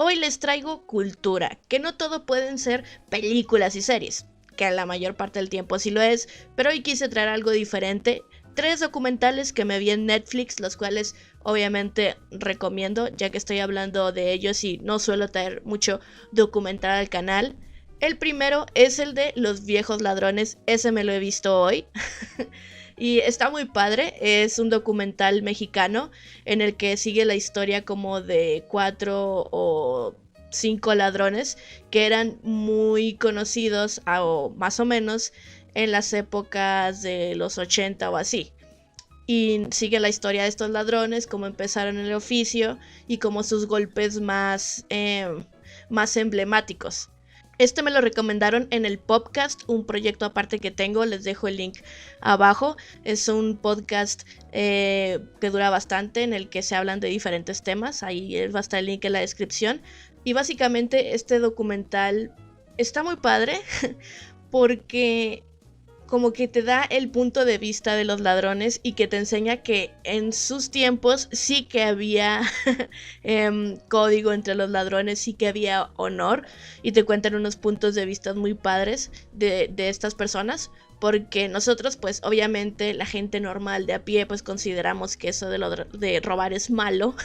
Hoy les traigo cultura, que no todo pueden ser películas y series, que la mayor parte del tiempo sí lo es, pero hoy quise traer algo diferente. 3 documentales que me vi en Netflix, los cuales obviamente recomiendo, ya que estoy hablando de ellos y no suelo traer mucho documental al canal. El primero es el de Los viejos ladrones, ese me lo he visto hoy. Y está muy padre, es un documental mexicano en el que sigue la historia como de 4 o 5 ladrones que eran muy conocidos o más o menos en las épocas de los 80 o así. Y sigue la historia de estos ladrones, cómo empezaron el oficio y como sus golpes más emblemáticos. Este me lo recomendaron en el podcast, un proyecto aparte que tengo, les dejo el link abajo. Es un podcast que dura bastante, en el que se hablan de diferentes temas, ahí va a estar el link en la descripción. Y básicamente este documental está muy padre porque como que te da el punto de vista de los ladrones y que te enseña que en sus tiempos sí que había código entre los ladrones, sí que había honor, y te cuentan unos puntos de vista muy padres de estas personas, porque nosotros pues obviamente la gente normal de a pie pues consideramos que eso de robar es malo.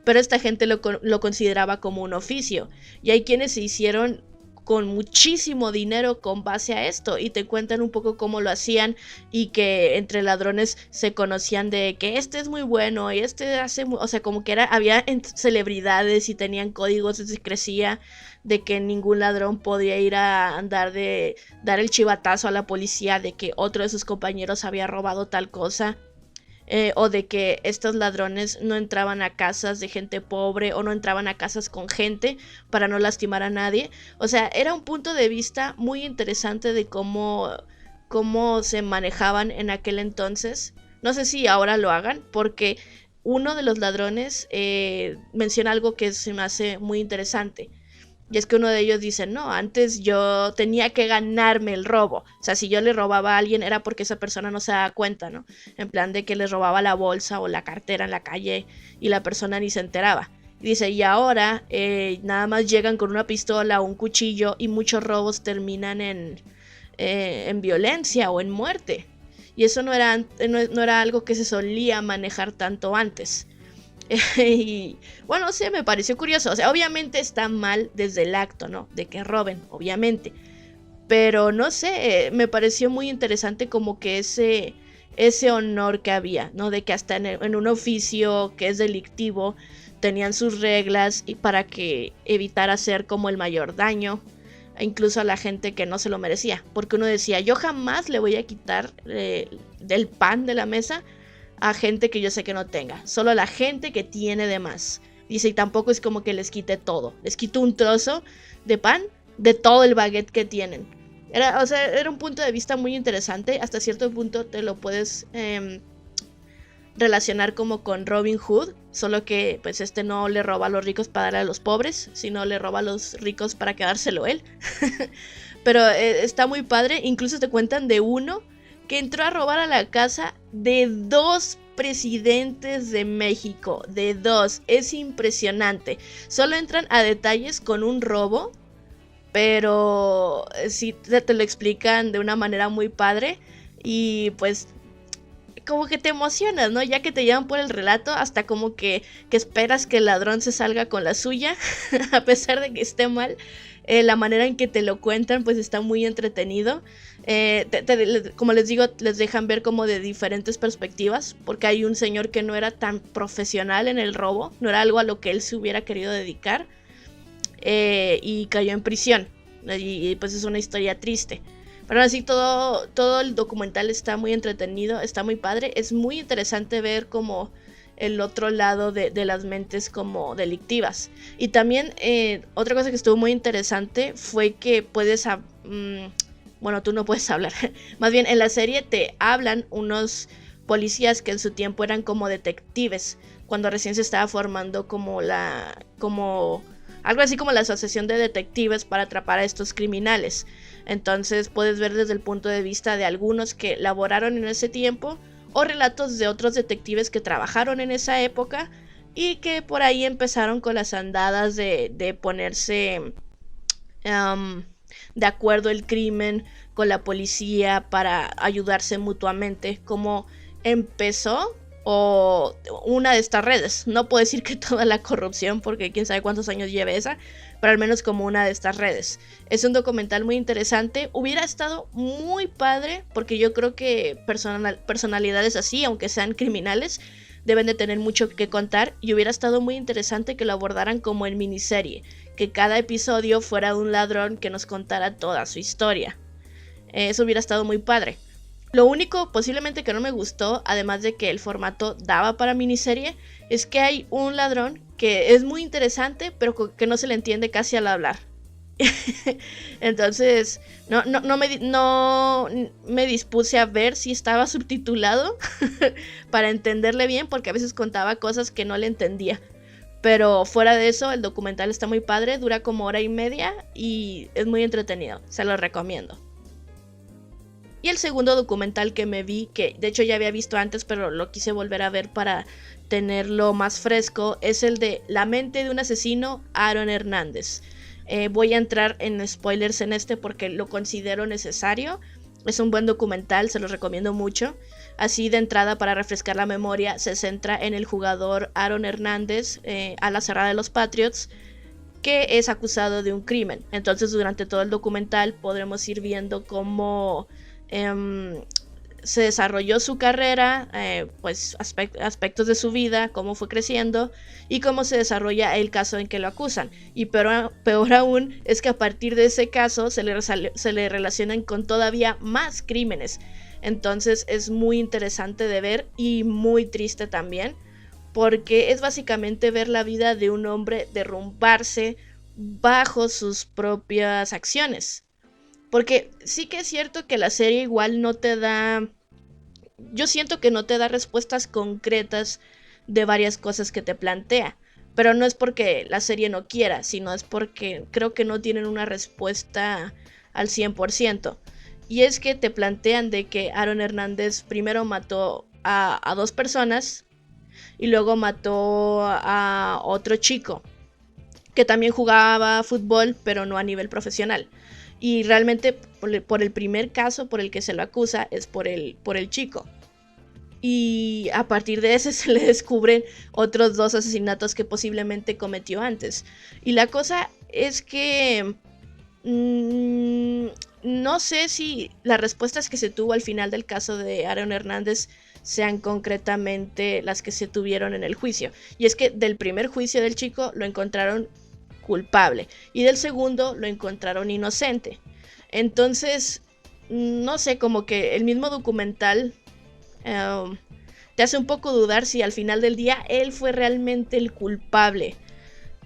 Pero esta gente lo consideraba como un oficio, y hay quienes se hicieron con muchísimo dinero con base a esto, y te cuentan un poco cómo lo hacían, y que entre ladrones se conocían de que este es muy bueno y este hace, o sea, como que había celebridades y tenían códigos de secrecía, de que ningún ladrón podía ir a andar de dar el chivatazo a la policía de que otro de sus compañeros había robado tal cosa. O de que estos ladrones no entraban a casas de gente pobre o no entraban a casas con gente para no lastimar a nadie. O sea, era un punto de vista muy interesante de cómo se manejaban en aquel entonces. No sé si ahora lo hagan, porque uno de los ladrones menciona algo que se me hace muy interesante. Y es que uno de ellos dice, no, antes yo tenía que ganarme el robo. O sea, si yo le robaba a alguien era porque esa persona no se daba cuenta, ¿no? En plan de que les robaba la bolsa o la cartera en la calle y la persona ni se enteraba. Y dice, y ahora nada más llegan con una pistola o un cuchillo y muchos robos terminan en violencia o en muerte. Y eso no era algo que se solía manejar tanto antes. Y bueno, sí, me pareció curioso. O sea, obviamente está mal desde el acto, ¿no? De que roben, obviamente. Pero no sé, me pareció muy interesante como que ese honor que había, ¿no? De que hasta en un oficio que es delictivo tenían sus reglas y para que evitar hacer como el mayor daño, incluso a la gente que no se lo merecía. Porque uno decía, yo jamás le voy a quitar del pan de la mesa a gente que yo sé que no tenga, solo a la gente que tiene de más. Dice, y tampoco es como que les quite todo, les quito un trozo de pan de todo el baguette que tienen. O sea, era un punto de vista muy interesante. Hasta cierto punto te lo puedes relacionar como con Robin Hood, solo que pues este no le roba a los ricos para darle a los pobres, sino le roba a los ricos para quedárselo él. Pero está muy padre. Incluso te cuentan de uno que entró a robar a la casa de 2 presidentes de México, de 2, es impresionante. Solo entran a detalles con un robo, pero sí te lo explican de una manera muy padre, y pues como que te emocionas, ¿no? Ya que te llevan por el relato, hasta como que esperas que el ladrón se salga con la suya, a pesar de que esté mal. La manera en que te lo cuentan pues está muy entretenido. Como les digo, les dejan ver como de diferentes perspectivas, porque hay un señor que no era tan profesional en el robo, no era algo a lo que él se hubiera querido dedicar, y cayó en prisión, y pues es una historia triste. Pero así todo el documental está muy entretenido, está muy padre, es muy interesante ver como el otro lado de las mentes como delictivas. Y también otra cosa que estuvo muy interesante fue que puedes, bueno, tú no puedes hablar, más bien en la serie te hablan unos policías que en su tiempo eran como detectives, cuando recién se estaba formando como algo así como la asociación de detectives para atrapar a estos criminales. Entonces puedes ver desde el punto de vista de algunos que laboraron en ese tiempo, o relatos de otros detectives que trabajaron en esa época y que por ahí empezaron con las andadas de ponerse de acuerdo el crimen con la policía para ayudarse mutuamente, como empezó o una de estas redes. No puedo decir que toda la corrupción, porque quién sabe cuántos años lleve esa, pero al menos como una de estas redes. Es un documental muy interesante. Hubiera estado muy padre, porque yo creo que personalidades así, aunque sean criminales, deben de tener mucho que contar, y hubiera estado muy interesante que lo abordaran como en miniserie, que cada episodio fuera un ladrón que nos contara toda su historia. Eso hubiera estado muy padre. Lo único posiblemente que no me gustó, además de que el formato daba para miniserie, es que hay un ladrón que es muy interesante, pero que no se le entiende casi al hablar. Entonces, no me dispuse a ver si estaba subtitulado para entenderle bien, porque a veces contaba cosas que no le entendía. Pero fuera de eso, el documental está muy padre, dura como 1 hora y media y es muy entretenido, se lo recomiendo. Y el segundo documental que me vi, que de hecho ya había visto antes, pero lo quise volver a ver para tenerlo más fresco, es el de La mente de un asesino, Aaron Hernández. Voy a entrar en spoilers en este porque lo considero necesario. Es un buen documental, se los recomiendo mucho. Así de entrada, para refrescar la memoria, se centra en el jugador Aaron Hernández, a la cerrada de los Patriots, que es acusado de un crimen. Entonces durante todo el documental podremos ir viendo cómo se desarrolló su carrera, pues aspectos de su vida, cómo fue creciendo y cómo se desarrolla el caso en que lo acusan. Y peor aún es que a partir de ese caso se le relacionan con todavía más crímenes. Entonces es muy interesante de ver y muy triste también, porque es básicamente ver la vida de un hombre derrumbarse bajo sus propias acciones. Porque sí que es cierto que la serie igual no te da... Yo siento que no te da respuestas concretas de varias cosas que te plantea. Pero no es porque la serie no quiera, sino es porque creo que no tienen una respuesta al 100%. Y es que te plantean de que Aaron Hernández primero mató a 2 personas y luego mató a otro chico que también jugaba fútbol, pero no a nivel profesional. Y realmente por el primer caso por el que se lo acusa es por el chico. Y a partir de ese se le descubren otros 2 asesinatos que posiblemente cometió antes. Y la cosa es que no sé si las respuestas que se tuvo al final del caso de Aaron Hernández sean concretamente las que se tuvieron en el juicio. Y es que del primer juicio del chico lo encontraron culpable y del segundo lo encontraron inocente. Entonces, no sé, como que el mismo documental te hace un poco dudar si al final del día él fue realmente el culpable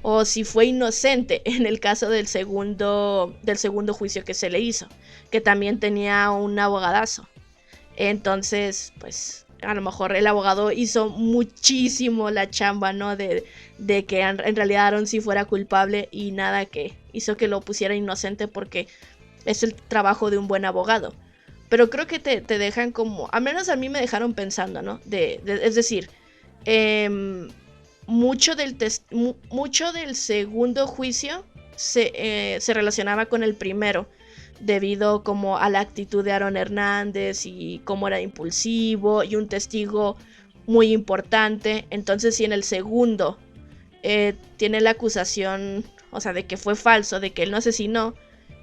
o si fue inocente en el caso del segundo juicio que se le hizo, que también tenía un abogadazo. Entonces, pues a lo mejor el abogado hizo muchísimo la chamba, ¿no? De que en realidad Aaron sí fuera culpable y nada que hizo que lo pusiera inocente, porque es el trabajo de un buen abogado. Pero creo que te dejan como, al menos a mí me dejaron pensando, ¿no? Es decir, mucho del segundo juicio se relacionaba con el primero, debido como a la actitud de Aaron Hernández y cómo era impulsivo y un testigo muy importante. Entonces, si en el segundo tiene la acusación, o sea, de que fue falso, de que él no asesinó,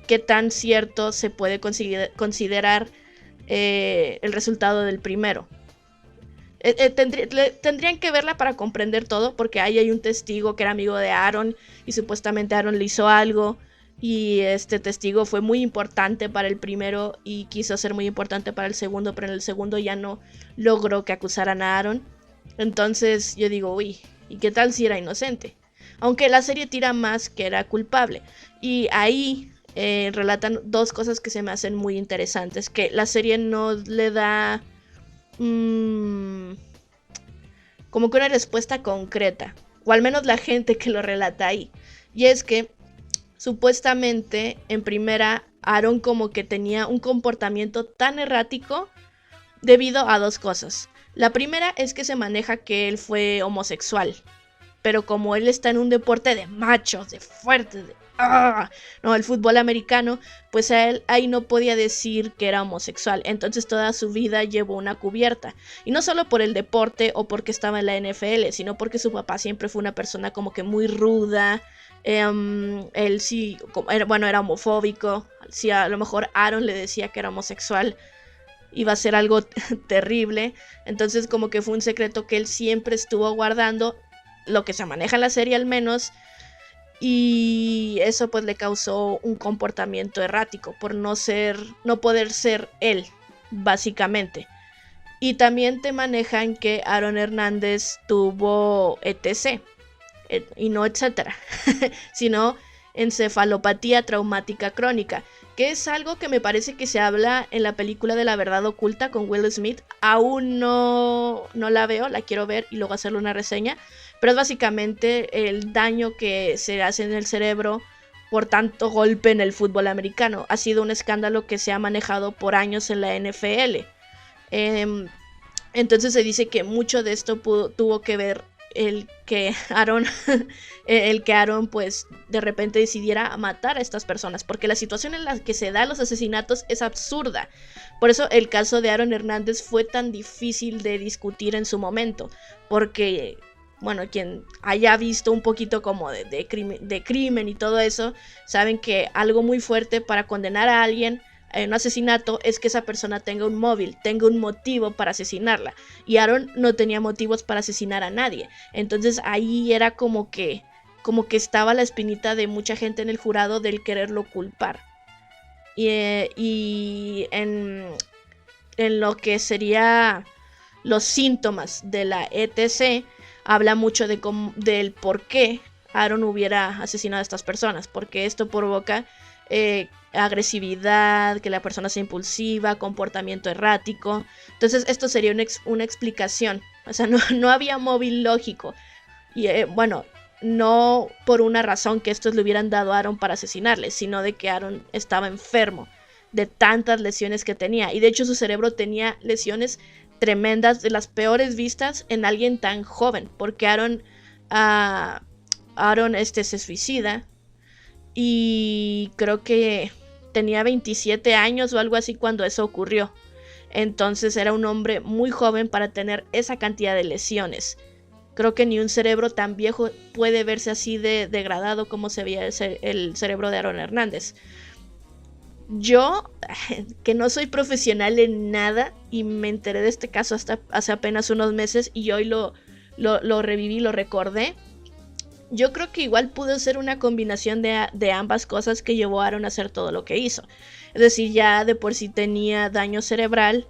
¿qué tan cierto se puede considerar el resultado del primero? Tendrían que verla para comprender todo, porque ahí hay un testigo que era amigo de Aaron y supuestamente Aaron le hizo algo. Y este testigo fue muy importante para el primero y quiso ser muy importante para el segundo, pero en el segundo ya no logró que acusaran a Aaron. Entonces yo digo, uy, ¿y qué tal si era inocente? Aunque la serie tira más que era culpable. Y ahí relatan 2 cosas que se me hacen muy interesantes, que la serie no le da como que una respuesta concreta, o al menos la gente que lo relata ahí. Y es que supuestamente en primera Aaron como que tenía un comportamiento tan errático debido a 2 cosas. La primera es que se maneja que él fue homosexual. pero como él está en un deporte de machos, de fuertes, no, el fútbol americano, pues a él ahí no podía decir que era homosexual, entonces toda su vida llevó una cubierta, y no solo por el deporte o porque estaba en la NFL, sino porque su papá siempre fue una persona como que muy ruda. Él sí, bueno, era homofóbico. Si a lo mejor Aaron le decía que era homosexual, iba a ser algo terrible. Entonces como que fue un secreto que él siempre estuvo guardando, lo que se maneja en la serie al menos, y eso pues le causó un comportamiento errático por no poder ser él, básicamente. Y también te manejan que Aaron Hernández tuvo ETC, y no etcétera, sino encefalopatía traumática crónica, que es algo que me parece que se habla en la película de La Verdad Oculta con Will Smith. Aún no la veo, la quiero ver y luego hacerle una reseña, pero es básicamente el daño que se hace en el cerebro por tanto golpe en el fútbol americano. Ha sido un escándalo que se ha manejado por años en la NFL. Entonces se dice que mucho de esto tuvo que ver el que Aaron pues de repente decidiera matar a estas personas, porque la situación en la que se dan los asesinatos es absurda. Por eso el caso de Aaron Hernández fue tan difícil de discutir en su momento, porque bueno, quien haya visto un poquito como de crimen y todo eso, saben que algo muy fuerte para condenar a alguien en un asesinato es que esa persona tenga un móvil, tenga un motivo para asesinarla. Y Aaron no tenía motivos para asesinar a nadie. Entonces ahí era como que estaba la espinita de mucha gente en el jurado del quererlo culpar. Y en lo que sería los síntomas de la ETC, habla mucho del por qué Aaron hubiera asesinado a estas personas, porque esto provoca agresividad, que la persona sea impulsiva, comportamiento errático. Entonces esto sería una explicación. O sea, no había móvil lógico. Y bueno, no por una razón que estos le hubieran dado a Aaron para asesinarle, sino de que Aaron estaba enfermo de tantas lesiones que tenía. Y de hecho su cerebro tenía lesiones tremendas, de las peores vistas en alguien tan joven, porque Aaron se suicida y creo que tenía 27 años o algo así cuando eso ocurrió. Entonces era un hombre muy joven para tener esa cantidad de lesiones. Creo que ni un cerebro tan viejo puede verse así de degradado como se veía el cerebro de Aaron Hernández. Yo, que no soy profesional en nada y me enteré de este caso hasta hace apenas unos meses y hoy lo reviví, lo recordé. Yo creo que igual pudo ser una combinación de ambas cosas que llevó a Aaron a hacer todo lo que hizo. Es decir, ya de por sí tenía daño cerebral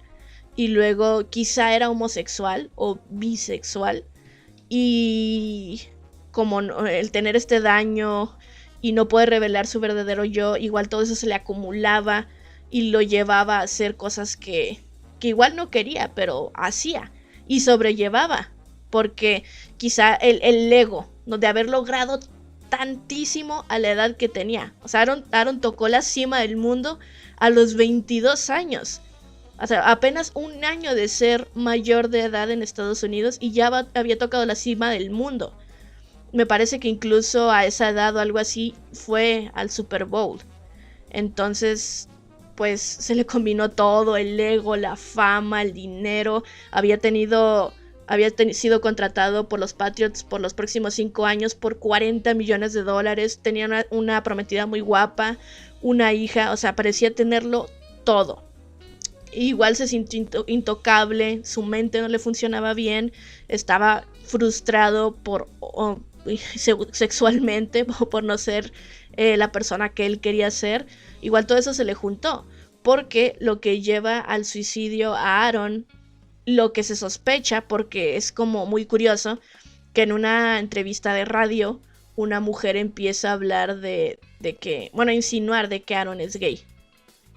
y luego quizá era homosexual o bisexual. Y como el tener este daño y no poder revelar su verdadero yo, igual todo eso se le acumulaba y lo llevaba a hacer cosas que igual no quería, pero hacía y sobrellevaba, porque quizá el ego, ¿no?, de haber logrado tantísimo a la edad que tenía. O sea, Aaron tocó la cima del mundo a los 22 años. O sea, apenas un año de ser mayor de edad en Estados Unidos y ya había tocado la cima del mundo. Me parece que incluso a esa edad o algo así fue al Super Bowl. Entonces, pues se le combinó todo, el ego, la fama, el dinero. Había sido contratado por los Patriots por los próximos 5 años por $40 millones. Tenía una prometida muy guapa, una hija, o sea, parecía tenerlo todo. Igual se sintió intocable, su mente no le funcionaba bien, estaba frustrado sexualmente por no ser la persona que él quería ser. Igual todo eso se le juntó, porque lo que lleva al suicidio a Aaron, lo que se sospecha, porque es como muy curioso, que en una entrevista de radio una mujer empieza a hablar insinuar de que Aaron es gay,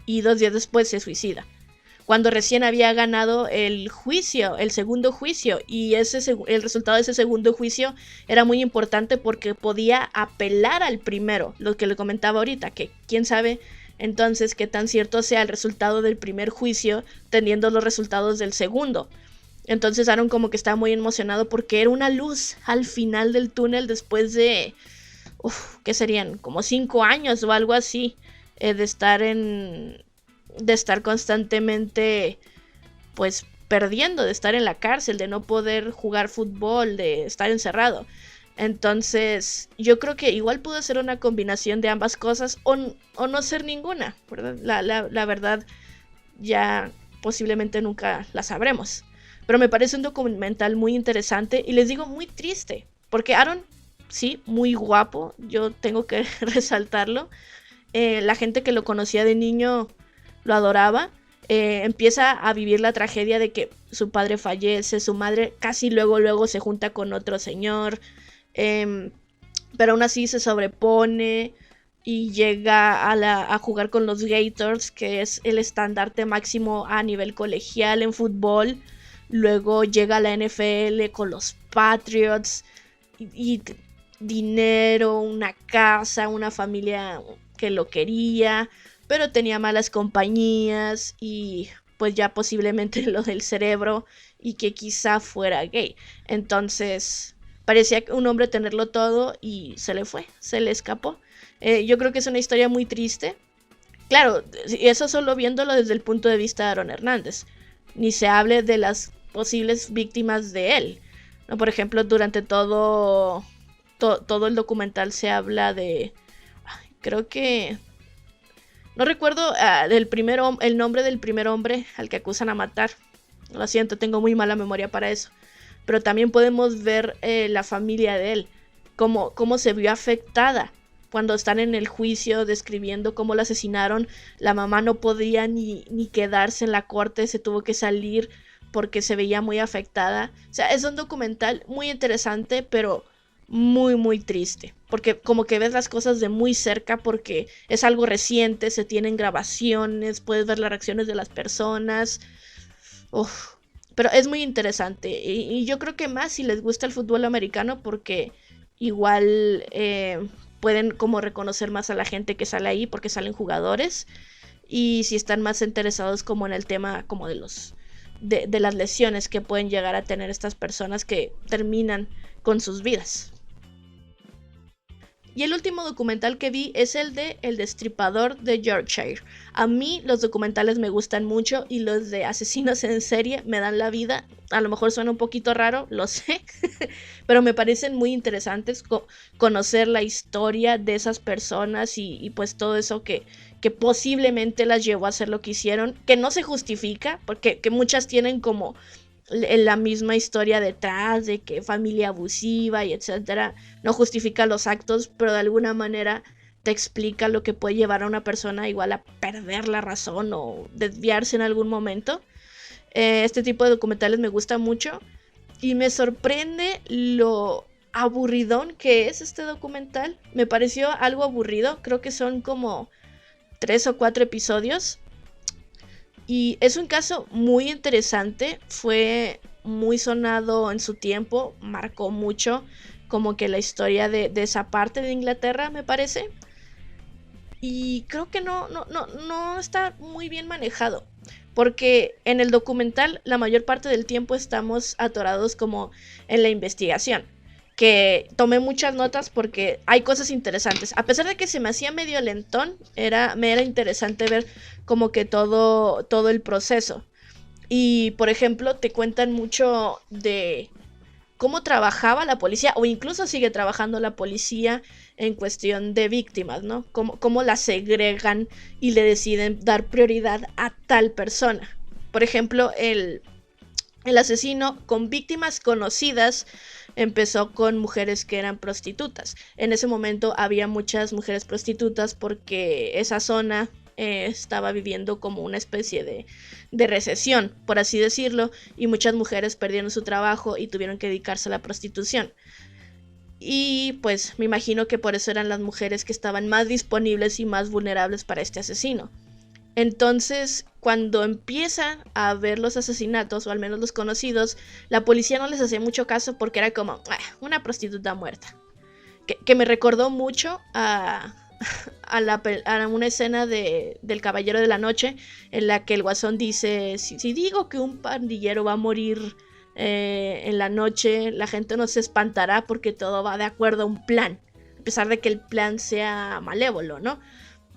y 2 días después se suicida, cuando recién había ganado el segundo juicio, y el resultado de ese segundo juicio era muy importante porque podía apelar al primero, lo que le comentaba ahorita, que quién sabe entonces qué tan cierto sea el resultado del primer juicio teniendo los resultados del segundo. Entonces Aaron como que estaba muy emocionado porque era una luz al final del túnel después de, ¿qué serían? Como 5 años o algo así, de estar constantemente, pues, perdiendo, de estar en la cárcel, de no poder jugar fútbol, de estar encerrado. Entonces, yo creo que igual pudo ser una combinación de ambas cosas o no ser ninguna, ¿verdad? La verdad, ya posiblemente nunca la sabremos. Pero me parece un documental muy interesante y les digo muy triste, porque Aaron, sí, muy guapo, yo tengo que resaltarlo. La gente que lo conocía de niño lo adoraba. Empieza a vivir la tragedia de que su padre fallece, su madre casi luego se junta con otro señor, pero aún así se sobrepone y llega a jugar con los Gators, que es el estandarte máximo a nivel colegial en fútbol. Luego llega a la NFL con los Patriots y dinero, una casa, una familia que lo quería, pero tenía malas compañías y pues ya posiblemente lo del cerebro y que quizá fuera gay. Entonces parecía un hombre tenerlo todo y se le fue, se le escapó. Yo creo que es una historia muy triste. Claro, eso solo viéndolo desde el punto de vista de Aaron Hernández. Ni se hable de las posibles víctimas de él, ¿no? Por ejemplo, durante todo el documental se habla de... Creo que... No recuerdo el nombre del primer hombre al que acusan a matar. Lo siento, tengo muy mala memoria para eso. Pero también podemos ver la familia de él, cómo se vio afectada cuando están en el juicio describiendo cómo lo asesinaron. La mamá no podía ni quedarse en la corte, se tuvo que salir porque se veía muy afectada. O sea, es un documental muy interesante, pero muy, muy triste. Porque como que ves las cosas de muy cerca porque es algo reciente, se tienen grabaciones, puedes ver las reacciones de las personas. Uf, pero es muy interesante. Y yo creo que más si les gusta el fútbol americano porque igual pueden como reconocer más a la gente que sale ahí porque salen jugadores. Y si están más interesados como en el tema como de las lesiones que pueden llegar a tener estas personas que terminan con sus vidas. Y el último documental que vi es el de El Destripador de Yorkshire. A mí los documentales me gustan mucho y los de asesinos en serie me dan la vida. A lo mejor suena un poquito raro, lo sé, pero me parecen muy interesantes conocer la historia de esas personas y pues todo eso que posiblemente las llevó a hacer lo que hicieron, que no se justifica, porque que muchas tienen como la misma historia detrás de que familia abusiva y etcétera, no justifica los actos, pero de alguna manera te explica lo que puede llevar a una persona igual a perder la razón o desviarse en algún momento. Este tipo de documentales me gusta mucho y me sorprende lo aburridón que es este documental. Me pareció algo aburrido, creo que son como 3 o 4 episodios. Y es un caso muy interesante, fue muy sonado en su tiempo, marcó mucho como que la historia de esa parte de Inglaterra, me parece. Y creo que no está muy bien manejado, porque en el documental la mayor parte del tiempo estamos atorados como en la investigación, que tomé muchas notas porque hay cosas interesantes. A pesar de que se me hacía medio lentón, me era interesante ver como que todo el proceso. Y, por ejemplo, te cuentan mucho de cómo trabajaba la policía, o incluso sigue trabajando la policía en cuestión de víctimas, ¿no? Cómo la segregan y le deciden dar prioridad a tal persona. Por ejemplo, el asesino con víctimas conocidas empezó con mujeres que eran prostitutas. En ese momento había muchas mujeres prostitutas porque esa zona estaba viviendo como una especie de recesión, por así decirlo, y muchas mujeres perdieron su trabajo y tuvieron que dedicarse a la prostitución. Y pues me imagino que por eso eran las mujeres que estaban más disponibles y más vulnerables para este asesino. Entonces, cuando empiezan a ver los asesinatos, o al menos los conocidos, la policía no les hacía mucho caso porque era como una prostituta muerta. Que me recordó mucho a una escena del Caballero de la Noche en la que el Guasón dice, si digo que un pandillero va a morir en la noche la gente no se espantará porque todo va de acuerdo a un plan, a pesar de que el plan sea malévolo, ¿no?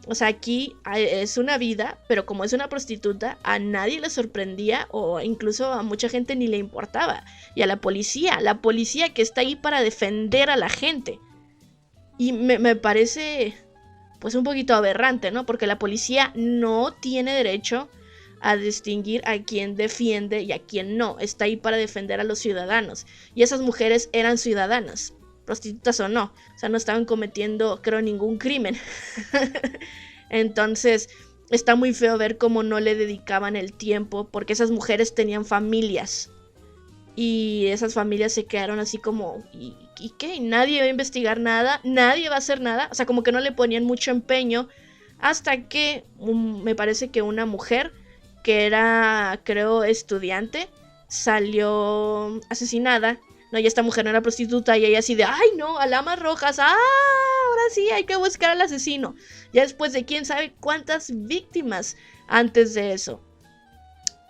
O sea, aquí es una vida, pero como es una prostituta, a nadie le sorprendía o incluso a mucha gente ni le importaba. Y a la policía que está ahí para defender a la gente. Y me parece pues un poquito aberrante, ¿no? Porque la policía no tiene derecho a distinguir a quién defiende y a quién no. Está ahí para defender a los ciudadanos. Y esas mujeres eran ciudadanas, prostitutas o no. O sea, no estaban cometiendo, creo, ningún crimen. Entonces, está muy feo ver cómo no le dedicaban el tiempo, porque esas mujeres tenían familias. Y esas familias se quedaron así como, ¿y qué? Nadie va a investigar nada, nadie va a hacer nada. O sea, como que no le ponían mucho empeño. Hasta que me parece que una mujer, que era, creo, estudiante, salió asesinada. No, y esta mujer no era prostituta y ella así de, ¡ay no! ¡Alamas rojas! ¡Ah! Ahora sí, hay que buscar al asesino. Ya después de quién sabe cuántas víctimas antes de eso.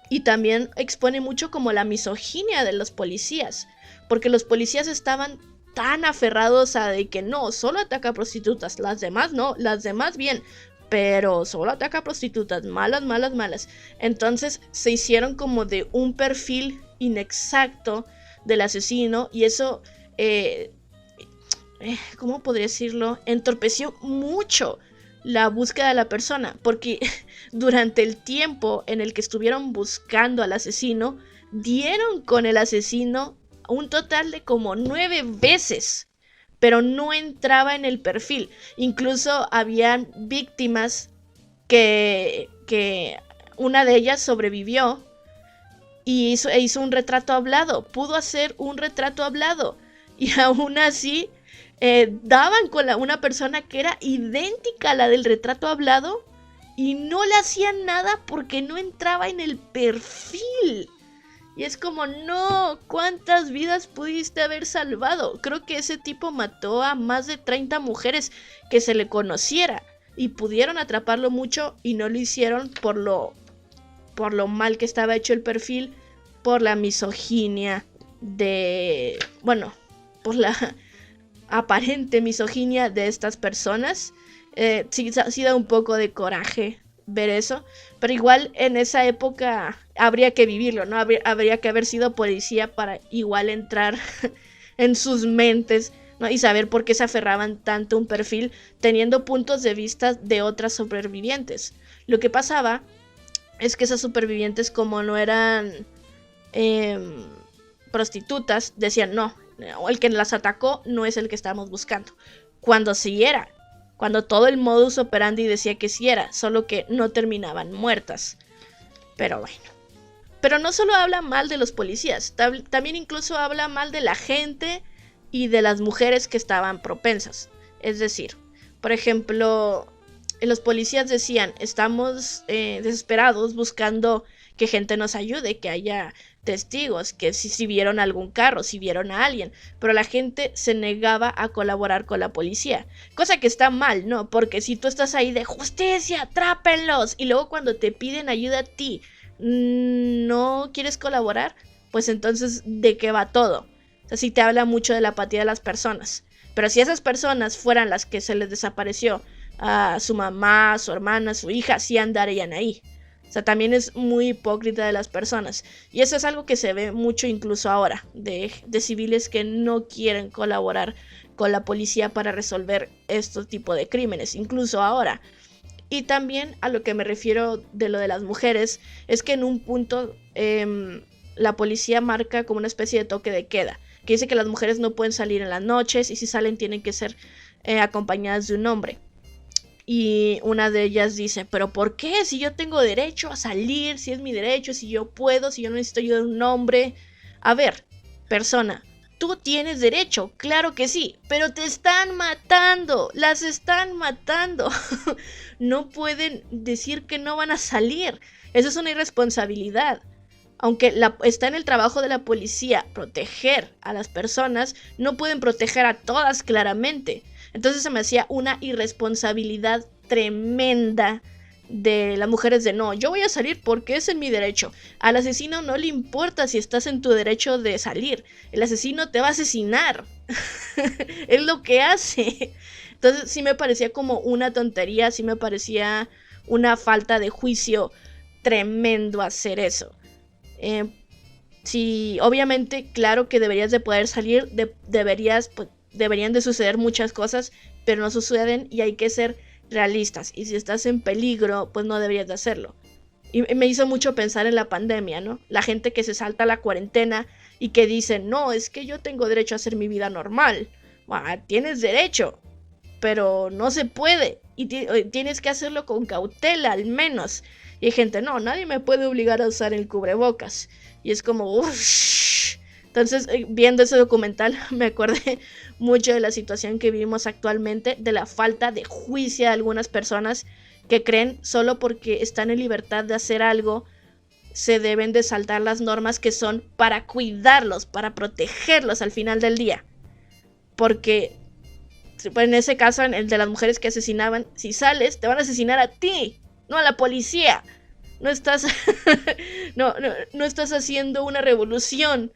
Y también expone mucho como la misoginia de los policías. Porque los policías estaban tan aferrados a de que no, solo ataca a prostitutas. Las demás no, las demás bien. Pero solo ataca a prostitutas, malas, malas, malas. Entonces se hicieron como de un perfil inexacto del asesino y eso, ¿cómo podría decirlo? Entorpeció mucho la búsqueda de la persona, porque durante el tiempo en el que estuvieron buscando al asesino, dieron con el asesino un total de como 9 veces, pero no entraba en el perfil. Incluso habían víctimas que una de ellas sobrevivió y hizo un retrato hablado, pudo hacer un retrato hablado y aún así daban con una persona que era idéntica a la del retrato hablado y no le hacían nada porque no entraba en el perfil. Y es como, no, ¿cuántas vidas pudiste haber salvado? Creo que ese tipo mató a más de 30 mujeres que se le conociera y pudieron atraparlo mucho y no lo hicieron por lo mal que estaba hecho el perfil, por la misoginia por la aparente misoginia de estas personas. Sí da un poco de coraje ver eso, pero igual en esa época habría que vivirlo, ¿no? Habría que haber sido policía para igual entrar en sus mentes, ¿no? Y saber por qué se aferraban tanto a un perfil teniendo puntos de vista de otras supervivientes. Lo que pasaba es que esas supervivientes, como no eran prostitutas, decían no, el que las atacó no es el que estábamos buscando, cuando sí era. Cuando todo el modus operandi decía que sí era, solo que no terminaban muertas. Pero bueno. Pero no solo habla mal de los policías, también incluso habla mal de la gente y de las mujeres que estaban propensas. Es decir, por ejemplo, los policías decían, estamos desesperados buscando que gente nos ayude, que haya testigos, que si vieron algún carro, si vieron a alguien, pero la gente se negaba a colaborar con la policía, cosa que está mal, ¿no? Porque si tú estás ahí de justicia, atrápenlos, y luego cuando te piden ayuda a ti, no quieres colaborar, pues entonces, ¿de qué va todo? O sea, sí te habla mucho de la apatía de las personas, pero si esas personas fueran las que se les desapareció a su mamá, a su hermana, a su hija, sí andarían ahí. O sea, también es muy hipócrita de las personas. Y eso es algo que se ve mucho incluso ahora, de civiles que no quieren colaborar con la policía para resolver este tipo de crímenes, incluso ahora. Y también a lo que me refiero de lo de las mujeres, es que en un punto la policía marca como una especie de toque de queda, que dice que las mujeres no pueden salir en las noches y si salen tienen que ser acompañadas de un hombre. Y una de ellas dice, ¿pero por qué? Si yo tengo derecho a salir, si es mi derecho, si yo puedo, si yo no necesito ayuda de un hombre. A ver, persona, tú tienes derecho, claro que sí, pero te están matando, las están matando. No pueden decir que no van a salir, eso es una irresponsabilidad. Aunque está en el trabajo de la policía proteger a las personas, no pueden proteger a todas claramente. Entonces se me hacía una irresponsabilidad tremenda de las mujeres de no, yo voy a salir porque es en mi derecho. Al asesino no le importa si estás en tu derecho de salir. El asesino te va a asesinar. Es lo que hace. Entonces sí me parecía como una tontería, sí me parecía una falta de juicio tremendo hacer eso. Sí, obviamente, claro que deberías de poder salir, deberían de suceder muchas cosas, pero no suceden y hay que ser realistas. Y si estás en peligro, pues no deberías de hacerlo. Y me hizo mucho pensar en la pandemia, ¿no? La gente que se salta la cuarentena y que dice, no, es que yo tengo derecho a hacer mi vida normal. Bueno, tienes derecho, pero no se puede. Y tienes que hacerlo con cautela, al menos. Y hay gente, no, nadie me puede obligar a usar el cubrebocas. Y es como, uff. Entonces, viendo ese documental, me acordé mucho de la situación que vivimos actualmente, de la falta de juicio de algunas personas que creen solo porque están en libertad de hacer algo, se deben de saltar las normas que son para cuidarlos, para protegerlos al final del día. Porque en ese caso, en el de las mujeres que asesinaban, si sales, te van a asesinar a ti, no a la policía. No estás, no estás haciendo una revolución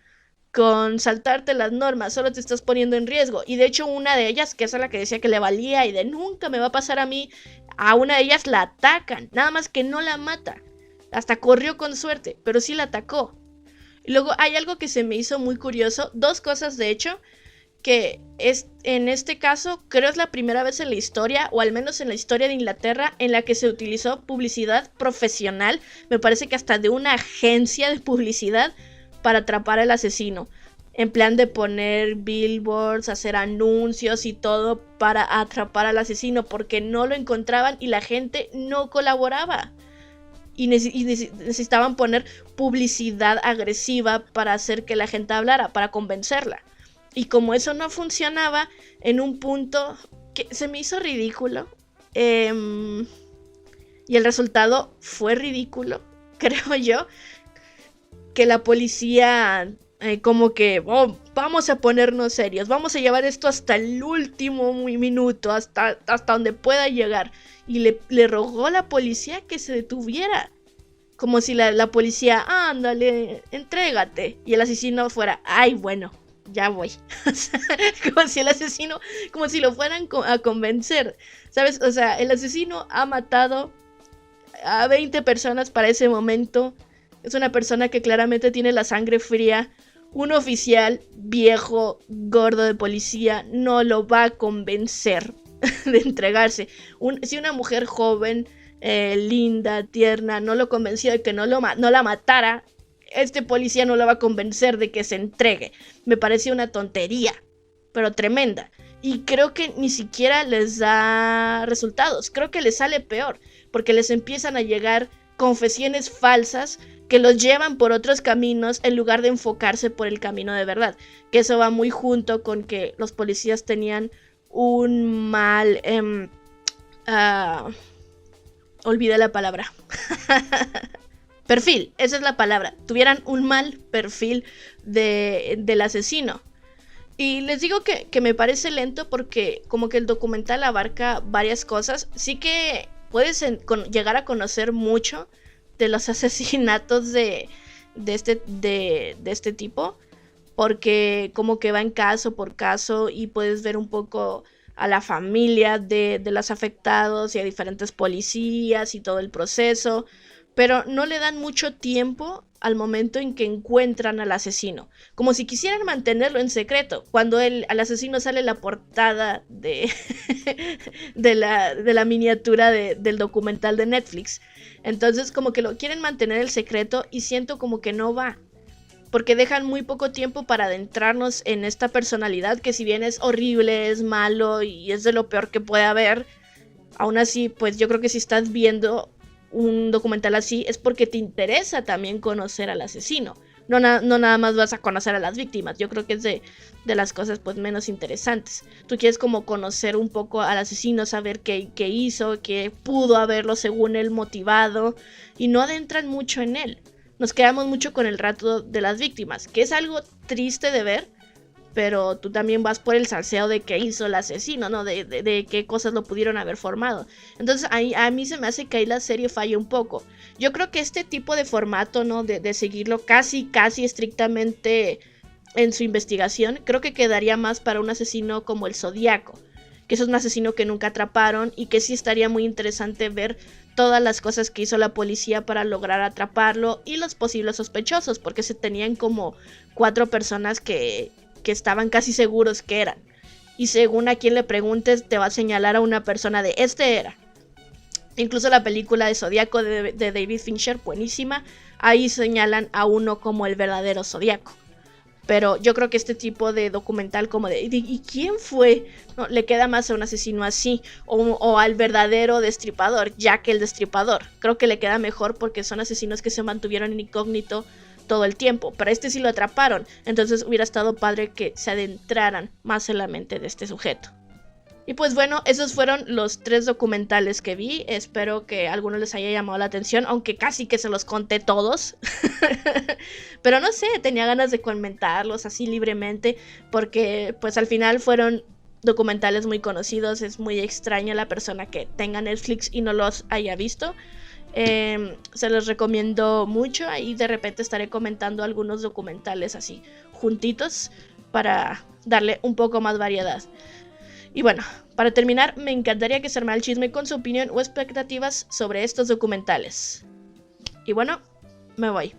con saltarte las normas, solo te estás poniendo en riesgo. Y de hecho una de ellas, que es la que decía que le valía y de nunca me va a pasar a mí, a una de ellas la atacan, nada más que no la mata. Hasta corrió con suerte, pero sí la atacó. Y luego hay algo que se me hizo muy curioso, dos cosas de hecho, que es, en este caso creo es la primera vez en la historia, o al menos en la historia de Inglaterra, en la que se utilizó publicidad profesional, me parece que hasta de una agencia de publicidad, para atrapar al asesino. En plan de poner billboards, hacer anuncios y todo para atrapar al asesino, porque no lo encontraban y la gente no colaboraba. Y necesitaban poner publicidad agresiva para hacer que la gente hablara, para convencerla. Y como eso no funcionaba, en un punto que se me hizo ridículo, y el resultado fue ridículo, creo yo, que la policía como que, oh, vamos a ponernos serios, vamos a llevar esto hasta el último minuto, hasta donde pueda llegar. Y le rogó a la policía que se detuviera. Como si la policía, ándale, entrégate. Y el asesino fuera, ay, bueno, ya voy. O sea, como si el asesino, como si lo fueran a convencer, ¿sabes? O sea, el asesino ha matado a 20 personas para ese momento. Es una persona que claramente tiene la sangre fría. Un oficial viejo, gordo de policía, no lo va a convencer de entregarse. Si una mujer joven, linda, tierna, no lo convenció de que no la matara, este policía no lo va a convencer de que se entregue. Me parece una tontería, pero tremenda. Y creo que ni siquiera les da resultados. Creo que les sale peor, porque les empiezan a llegar confesiones falsas que los llevan por otros caminos en lugar de enfocarse por el camino de verdad. Que eso va muy junto con que los policías tenían un mal... olvidé la palabra. Perfil, esa es la palabra. Tuvieran un mal perfil del asesino. Y les digo que me parece lento porque como que el documental abarca varias cosas. Sí que puedes llegar a conocer mucho de los asesinatos de este tipo, porque como que van caso por caso y puedes ver un poco a la familia de los afectados y a diferentes policías y todo el proceso, pero no le dan mucho tiempo al momento en que encuentran al asesino, como si quisieran mantenerlo en secreto. Cuando al asesino sale la portada de la miniatura del documental de Netflix, entonces como que lo quieren mantener el secreto y siento como que no va, porque dejan muy poco tiempo para adentrarnos en esta personalidad que si bien es horrible, es malo y es de lo peor que puede haber, aún así pues yo creo que si estás viendo un documental así es porque te interesa también conocer al asesino. No nada más vas a conocer a las víctimas. Yo creo que es de las cosas pues menos interesantes. Tú quieres como conocer un poco al asesino, saber qué hizo, qué pudo haberlo según él motivado, y no adentran mucho en él. Nos quedamos mucho con el rato de las víctimas, que es algo triste de ver, pero tú también vas por el salseo de qué hizo el asesino, ¿no? De qué cosas lo pudieron haber formado. Entonces a mí se me hace que ahí la serie falla un poco. Yo creo que este tipo de formato, ¿no? De seguirlo casi estrictamente en su investigación, creo que quedaría más para un asesino como el Zodíaco, que es un asesino que nunca atraparon y que sí estaría muy interesante ver todas las cosas que hizo la policía para lograr atraparlo y los posibles sospechosos, porque se tenían como 4 personas que estaban casi seguros que eran. Y según a quien le preguntes, te va a señalar a una persona de este era. Incluso la película de Zodíaco de David Fincher, buenísima, ahí señalan a uno como el verdadero Zodíaco. Pero yo creo que este tipo de documental como de ¿y quién fue? No, le queda más a un asesino así. O al verdadero destripador, Jack el Destripador. Creo que le queda mejor porque son asesinos que se mantuvieron en incógnito todo el tiempo. Pero este sí lo atraparon. Entonces hubiera estado padre que se adentraran más en la mente de este sujeto. Y pues bueno, esos fueron los 3 documentales que vi. Espero que a algunos les haya llamado la atención, aunque casi que se los conté todos. Pero no sé, tenía ganas de comentarlos así libremente, porque pues al final fueron documentales muy conocidos. Es muy extraña la persona que tenga Netflix y no los haya visto. Se los recomiendo mucho. Ahí de repente estaré comentando algunos documentales así juntitos para darle un poco más variedad. Y bueno, para terminar, me encantaría que se armara el chisme con su opinión o expectativas sobre estos documentales. Y bueno, me voy.